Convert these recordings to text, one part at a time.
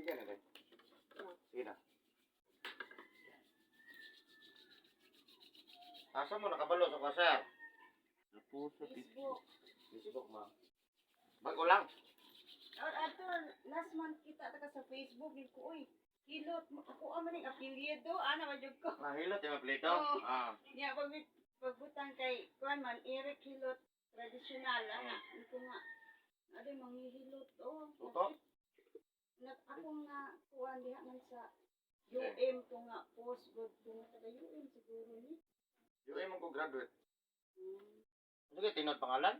Sige na din. Sige na. Asa mo nakabalo sa kasar? Ako sa Facebook. Facebook ma. Bago lang. Ato, last month kita taka sa Facebook. Ko, uy, hilot. Ako man yung apelyido. Ana, majog ko. Hilot yung plito. Oo. Ah. Niya, pagbutang kay, kuan man, Eric Hilot. Tradisyonal, ana. Ito nga. Ade, manghihilot. Oh, Tuto? Ako nga, kuan diha man sa UM to nga post good to nga taga UM siguro ni. Yung mo ko graduate. Ano kayo tinod pangalan?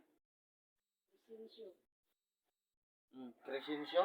Sinsyo. Crescencio?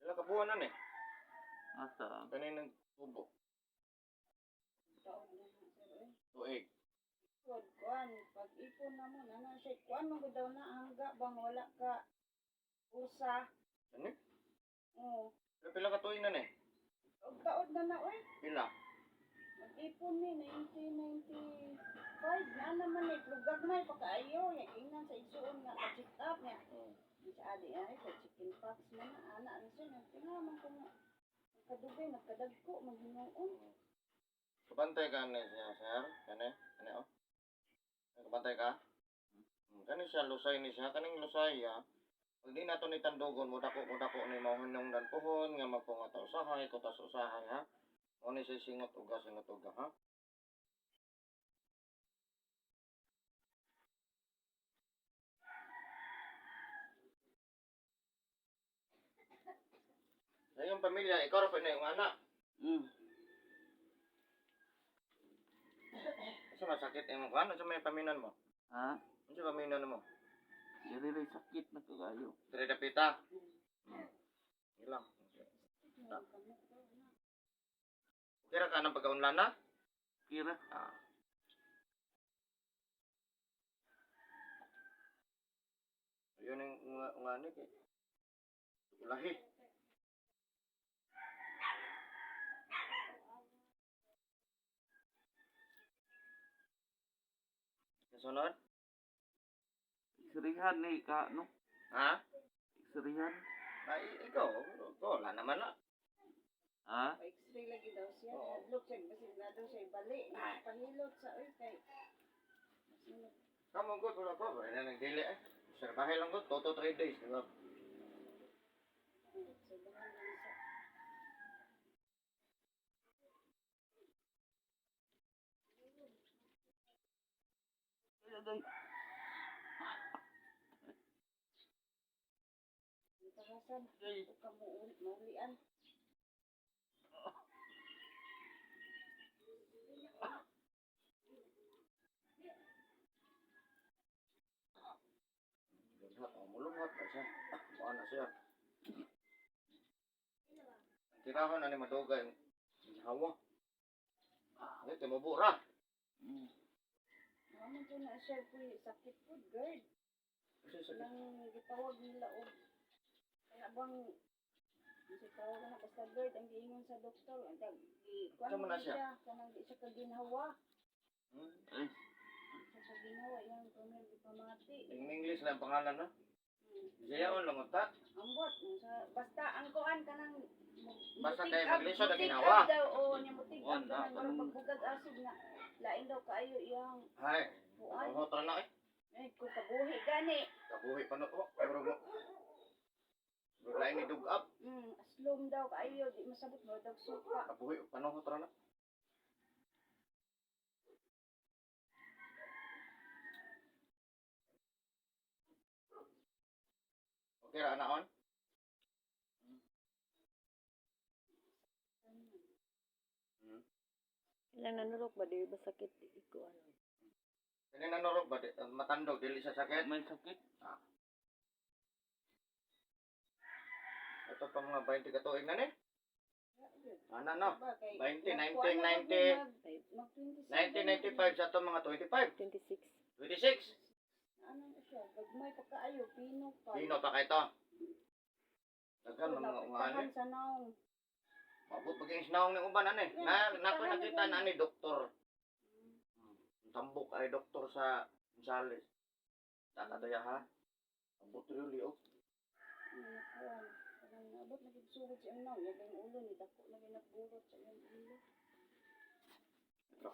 Ilang kabuhan na ni? asa. Kaninang tubo. Taon na na sir eh. Tuig. Kuan, pag-ipon na mo, na siya, kuan mo daw na hangga bang wala ka usa. Ano? Oo. Pero pila ka tuig na ni? Og taon na na, oy. Pila? Nag-ipon ni, 1995. Na naman eh, lugag may pakaayo. Yung ingnan sa isuon nga, ka-check up niya. Sa adi ay, sa chicken pox mo na, anak na siya. Nagtinaman ko nga. Nagkadugay, nagkadagko, maghinoon. Kabantay ka na siya, sir? Kani? Kani oh? Kabantay ka? Kani siya, lusay ni siya. Kaning lusay ya. Pag di nato ni tandugon, mudako ni mauhanong dan pohon, nga magpungata usahay, kutas usahay ha. O ni siya singot uga ha. Sa iyong pamilya, ikaw rin na yung anak. Kasi masakit yung ano sa may paminan mo? Ha? Ano sa paminan mo? Dili sakit na kagayo. Dire dapita. Ilang. Kira ka ng pagkaunlan na? Kira. Ah. Yun yung ano kay. Ulahi. Kasunod? Isrihan ni ka no. Ha? Isrihan. Ay, ikaw, wala naman na. Ha? Pa-x-ray lagi daw siya. Oo. Hadlok siya, kasi na daw siya ibali. Pahilot sa, oy, kay. Kamu ko, wala ko, wala na nagdili eh. Sir, bahay lang ko, 2 to 3 days, di ba? Sobrahan lang sa. Tahasan, ito ka maulian. Mulungot na siya. Buwan na siya. Tirahon na ni madugay. Hawa. Ito, mabura. Naman po na siya po sakit po, guard. Nang gitawag nila o. Kaya bang, kasi tawag na, basta guard, ang giingon sa doktor. Kuwan Saan mo mo na siya? siya, kanang di siya kaginhawa. Ay, Sa kaginhawa, yung Tumel di pamati. In English lang pangalan no. Hmm. Siya on lang uta. Ambot, basta ang kuan kanang Basta mutig kay up- maglisod ang mutig ginawa. up daw o nya mutig On, up kanang anong- wala pagbugag asig na lain daw kaayo iyang Hay. kuan. Ano tra na eh. Ay kung kabuhi gani. Kabuhi pa no. Oh, pero mo. Lain ni dug-up. Aslom daw kaayo di masabot mo daw suka. Kabuhi pa no tra na. Okay ra naon? Hmm. Ilang nanurok ba di ba sakit iko ano. Kani nanorok ba matandog dili sa sakit? May sakit. Ito pa mga 20 ka tuig na ni. Ana no. 20, 1995 sa to mga 25. 26. 26. Ano na siya? Gagmay pa kaayo, pino pa. Dino pa kay to. Daghan mga ungani. Sa naong. Mabot paging sinaong ng uban ani. Nako nakita na ni doktor. Tambok ay doktor sa Gonzales. Tatadaya ha. Ambot really oh. Parang abot na sugod siya naong. Yung ulo ni dako na ginagburot sa iyang ulo. Ito.